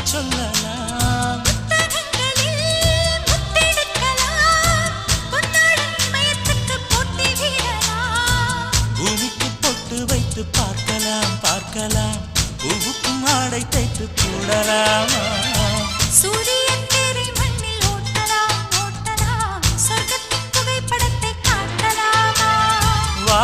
சொல்லலாம் பூமிக்கு பொட்டு வைத்து பார்க்கலாம் பார்க்கலாம் பூவுக்கும் ஆடை தைத்து போடலாமா சூரியன் தேரை மண்ணில் ஓட்டலாம் ஓட்டலாம் சொர்க்கத்தின் புகைப்படத்தை காட்டலாமா வா